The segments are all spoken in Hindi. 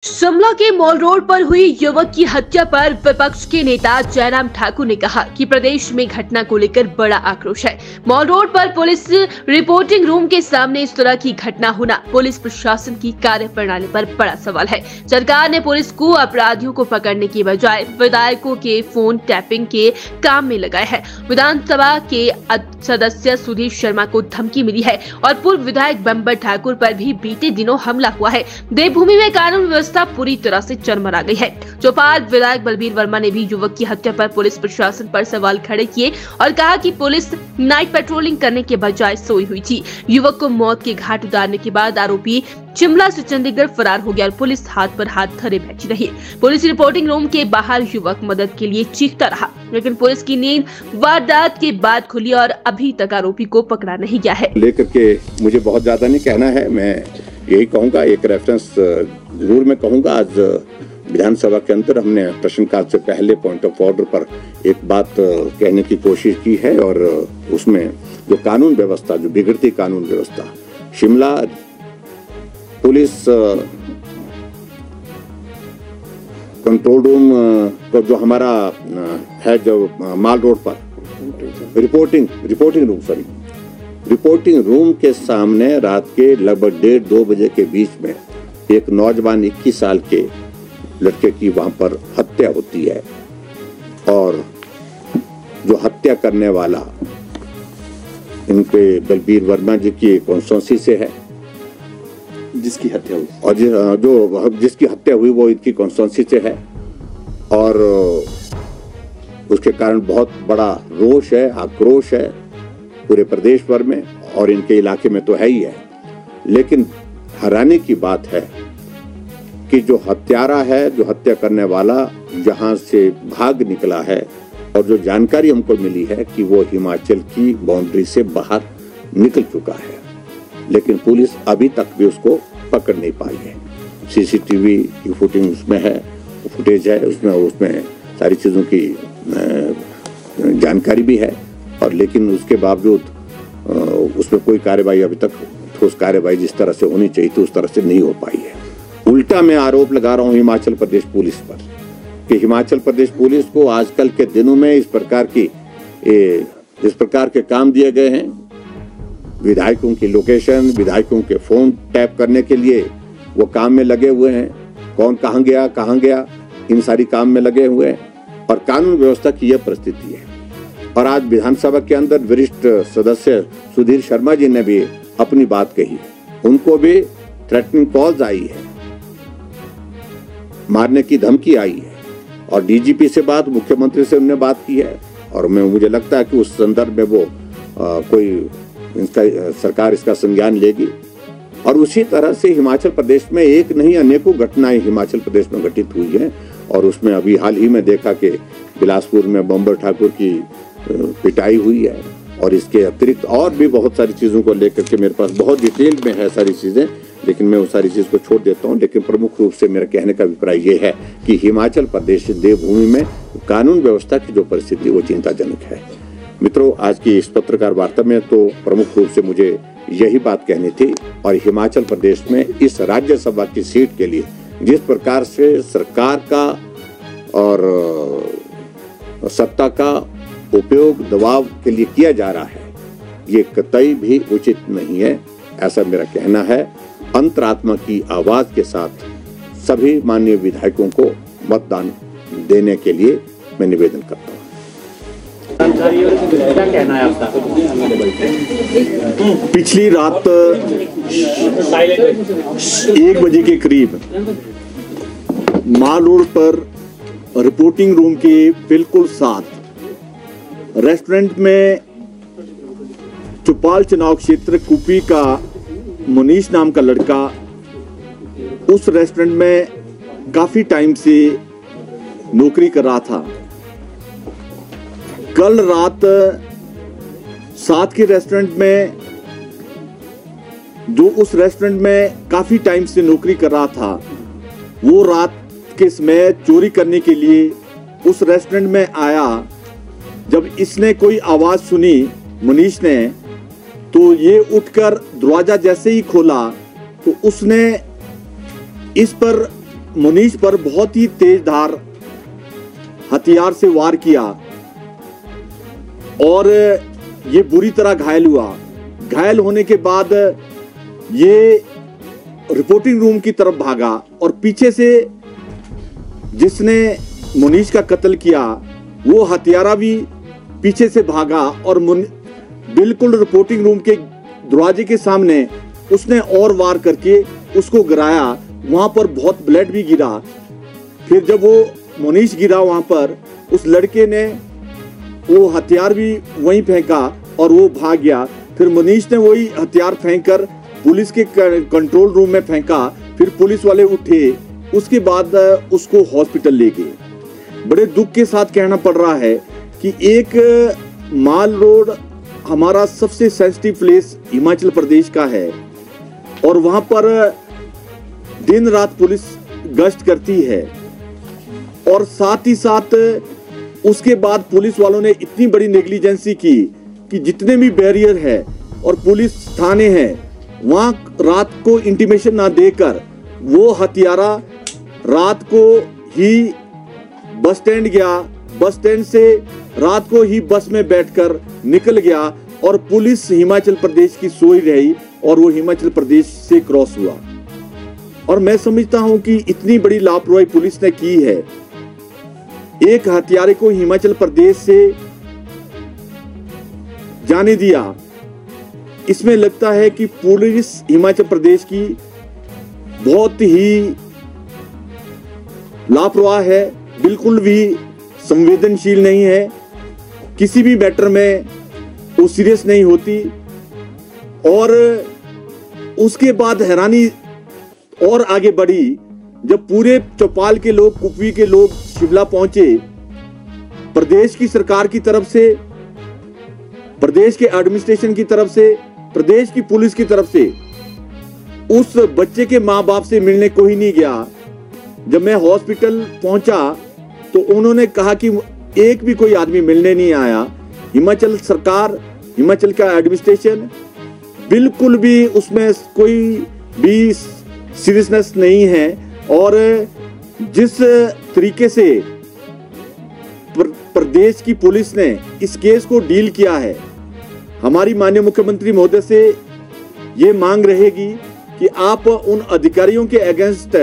शिमला के मॉल रोड पर हुई युवक की हत्या पर विपक्ष के नेता जयराम ठाकुर ने कहा कि प्रदेश में घटना को लेकर बड़ा आक्रोश है। मॉल रोड पर पुलिस रिपोर्टिंग रूम के सामने इस तरह की घटना होना पुलिस प्रशासन की कार्यप्रणाली पर बड़ा सवाल है। सरकार ने पुलिस को अपराधियों को पकड़ने की बजाय विधायकों के फोन टैपिंग के काम में लगाया है। विधानसभा के सदस्य सुधीर शर्मा को धमकी मिली है और पूर्व विधायक बंबर ठाकुर पर भी बीते दिनों हमला हुआ है। देवभूमि में कानून व्यवस्था पूरी तरह से चरमरा गई है। चौपाल विधायक बलबीर वर्मा ने भी युवक की हत्या पर पुलिस प्रशासन पर सवाल खड़े किए और कहा कि पुलिस नाइट पेट्रोलिंग करने के बजाय सोई हुई थी। युवक को मौत के घाट उतारने के बाद आरोपी शिमला से चंडीगढ़ फरार हो गया और पुलिस हाथ पर हाथ धरे बैठी रही। पुलिस रिपोर्टिंग रूम के बाहर युवक मदद के लिए चीखता रहा, लेकिन पुलिस की नींद वारदात के बाद खुली और अभी तक आरोपी को पकड़ा नहीं गया है। लेकर के मुझे बहुत ज्यादा नहीं कहना है, मैं यही कहूँगा, एक रेफरेंस जरूर मैं कहूँगा। आज विधानसभा के अंदर हमने प्रश्नकाल से पहले पॉइंट ऑफ ऑर्डर पर एक बात कहने की कोशिश की है और उसमें जो कानून व्यवस्था, जो बिगड़ती कानून व्यवस्था, शिमला पुलिस कंट्रोल रूम को जो हमारा है, जो माल रोड पर रिपोर्टिंग रूम के सामने रात के लगभग 1:30-2 बजे के बीच में एक नौजवान 21 साल के लड़के की वहां पर हत्या होती है और जो हत्या करने वाला इनके बलबीर वर्मा जी की कॉन्स्टिट्यूंसी से है, जिसकी हत्या हुई और जिसकी हत्या हुई वो इनकी कॉन्स्टिट्यूंसी से है और उसके कारण बहुत बड़ा रोष है, आक्रोश है पूरे प्रदेश भर में और इनके इलाके में तो है ही है। लेकिन हैरानी की बात है कि जो हत्यारा है, जो हत्या करने वाला जहां से भाग निकला है और जो जानकारी हमको मिली है कि वो हिमाचल की बाउंड्री से बाहर निकल चुका है, लेकिन पुलिस अभी तक भी उसको पकड़ नहीं पाई है। सीसीटीवी की फुटेज उसमें है, फुटेज है उसमें सारी चीज़ों की जानकारी भी है और लेकिन उसके बावजूद उसमें कोई कार्रवाई अभी तक, ठोस कार्रवाई जिस तरह से होनी चाहिए थी उस तरह से नहीं हो पाई है। उल्टा मैं आरोप लगा रहा हूँ हिमाचल प्रदेश पुलिस पर कि हिमाचल प्रदेश पुलिस को आजकल के दिनों में इस प्रकार के काम दिए गए हैं। विधायकों की लोकेशन, विधायकों के फोन टैप करने के लिए वो काम में लगे हुए हैं। कौन कहाँ गया इन सारी काम में लगे हुए हैं और कानून व्यवस्था की यह परिस्थिति है। और आज विधानसभा के अंदर वरिष्ठ सदस्य सुधीर शर्मा जी ने भी अपनी बात कही, उनको भी थ्रेटनिंग कॉल्स आई है, मारने की धमकी आई है और डीजीपी से बात, मुख्यमंत्री से उन्होंने बात की है और मुझे लगता है कि उस संदर्भ में वो सरकार इसका संज्ञान लेगी। और उसी तरह से हिमाचल प्रदेश में एक नहीं अनेकों घटनाएं हिमाचल प्रदेश में घटित हुई हैं और उसमें अभी हाल ही में देखा कि बिलासपुर में बंबर ठाकुर की पिटाई हुई है और इसके अतिरिक्त और भी बहुत सारी चीज़ों को लेकर के मेरे पास बहुत डिटेल में है सारी चीज़ें, लेकिन मैं उस सारी चीज़ को छोड़ देता हूं। लेकिन प्रमुख रूप से मेरा कहने का अभिप्राय ये है कि हिमाचल प्रदेश देवभूमि में कानून व्यवस्था की जो परिस्थिति वो चिंताजनक है। मित्रों, आज की इस पत्रकार वार्ता में तो प्रमुख रूप से मुझे यही बात कहनी थी और हिमाचल प्रदेश में इस राज्यसभा की सीट के लिए जिस प्रकार से सरकार का और सत्ता का उपयोग दबाव के लिए किया जा रहा है, ये कतई भी उचित नहीं है, ऐसा मेरा कहना है। अंतरात्मा की आवाज के साथ सभी माननीय विधायकों को मतदान देने के लिए मैं निवेदन करता हूँ। क्या कहना है आपका? पिछली रात 1 बजे के करीब माल रोड पर रिपोर्टिंग रूम के बिल्कुल साथ रेस्टोरेंट में चौपाल चुनाव क्षेत्र कुपी का मुनीश नाम का लड़का उस रेस्टोरेंट में काफी टाइम से नौकरी कर रहा था। कल रात साथ के रेस्टोरेंट में, जो उस रेस्टोरेंट में काफी टाइम से नौकरी कर रहा था, वो रात के समय चोरी करने के लिए उस रेस्टोरेंट में आया। जब इसने कोई आवाज सुनी मुनीश ने, तो ये उठकर दरवाजा जैसे ही खोला तो उसने इस पर मुनीश पर बहुत ही तेज धार हथियार से वार किया और ये बुरी तरह घायल हुआ। घायल होने के बाद ये रिपोर्टिंग रूम की तरफ भागा और पीछे से जिसने मुनीश का कत्ल किया वो हत्यारा भी पीछे से भागा और बिल्कुल रिपोर्टिंग रूम के दरवाजे के सामने उसने और वार करके उसको गिराया। वहां पर बहुत ब्लड भी गिरा। फिर जब वो मुनीश गिरा वहां पर, उस लड़के ने वो हथियार भी वहीं फेंका और वो भाग गया। फिर मुनीश ने वही हथियार फेंककर पुलिस के कंट्रोल रूम में फेंका। फिर पुलिस वाले उठे, उसके बाद उसको हॉस्पिटल ले गए। बड़े दुख के साथ कहना पड़ रहा है कि एक माल रोड हमारा सबसे सेंसिटिव प्लेस हिमाचल प्रदेश का है और वहां पर दिन रात पुलिस गश्त करती है और साथ ही साथ उसके बाद पुलिस वालों ने इतनी बड़ी नेग्लिजेंसी की कि जितने भी बैरियर है और पुलिस थाने हैं वहां रात को इंटीमेशन ना देकर वो हत्यारा रात को ही बस स्टैंड गया। बस स्टैंड से रात को ही बस में बैठकर निकल गया और पुलिस हिमाचल प्रदेश की सोई रही और वो हिमाचल प्रदेश से क्रॉस हुआ। और मैं समझता हूं कि इतनी बड़ी लापरवाही पुलिस ने की है। एक हत्यारे को हिमाचल प्रदेश से जाने दिया। इसमें लगता है कि पुलिस हिमाचल प्रदेश की बहुत ही लापरवाह है, बिल्कुल भी संवेदनशील नहीं है, किसी भी मैटर में वो सीरियस नहीं होती। और उसके बाद हैरानी और आगे बढ़ी जब पूरे चौपाल के लोग, कुपवी के लोग शिमला पहुंचे। प्रदेश की सरकार की तरफ से, प्रदेश के एडमिनिस्ट्रेशन की तरफ से, प्रदेश की पुलिस की तरफ से उस बच्चे के माँ बाप से मिलने कोई नहीं गया। जब मैं हॉस्पिटल पहुंचा तो उन्होंने कहा कि एक भी कोई आदमी मिलने नहीं आया। हिमाचल सरकार, हिमाचल का एडमिनिस्ट्रेशन बिल्कुल भी उसमें कोई भी सीरियसनेस नहीं है। और जिस तरीके से प्रदेश की पुलिस ने इस केस को डील किया है, हमारी माननीय मुख्यमंत्री महोदय से ये मांग रहेगी कि आप उन अधिकारियों के अगेंस्ट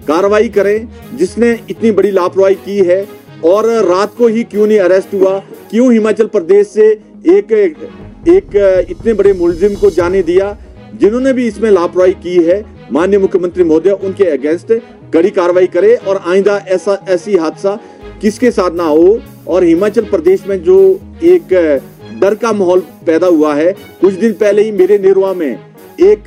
कार्रवाई करें जिसने इतनी बड़ी लापरवाही की है। और रात को ही क्यों नहीं अरेस्ट हुआ, क्यों हिमाचल प्रदेश से एक इतने बड़े मुलजिम को जाने दिया। जिन्होंने भी इसमें लापरवाही की है, माननीय मुख्यमंत्री महोदय उनके अगेंस्ट कड़ी कार्रवाई करे और आइंदा ऐसी हादसा किसके साथ ना हो। और हिमाचल प्रदेश में जो एक डर का माहौल पैदा हुआ है, कुछ दिन पहले ही मेरे नेरवा में एक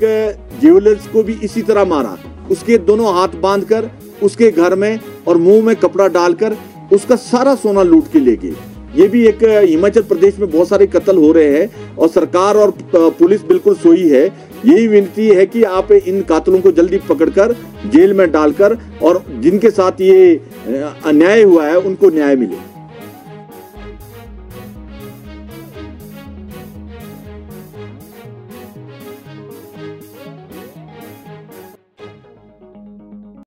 ज्वेलर्स को भी इसी तरह मारा, उसके दोनों हाथ बांधकर उसके घर में और मुंह में कपड़ा डालकर उसका सारा सोना लूट के ले गए। ये भी एक हिमाचल प्रदेश में बहुत सारे कत्ल हो रहे हैं और सरकार और पुलिस बिल्कुल सोई है। यही विनती है कि आप इन कातलों को जल्दी पकड़कर जेल में डालकर और जिनके साथ ये अन्याय हुआ है उनको न्याय मिले।